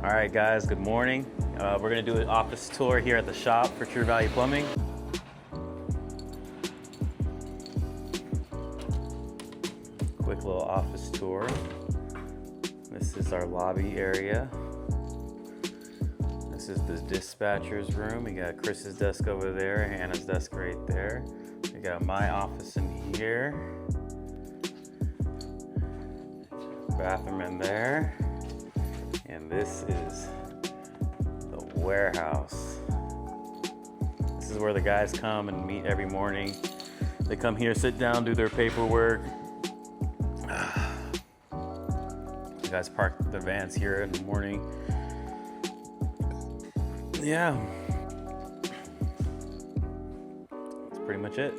All right, guys, good morning. We're gonna do an office tour here at the shop for True Value Plumbing. Quick little office tour. This is our lobby area. This is the dispatcher's room. We got Chris's desk over there, Hannah's desk right there. We got my office in here. Bathroom in there. And this is the warehouse. This is where the guys come and meet every morning. They come here, sit down, do their paperwork. The guys park their vans here in the morning. Yeah. That's pretty much it.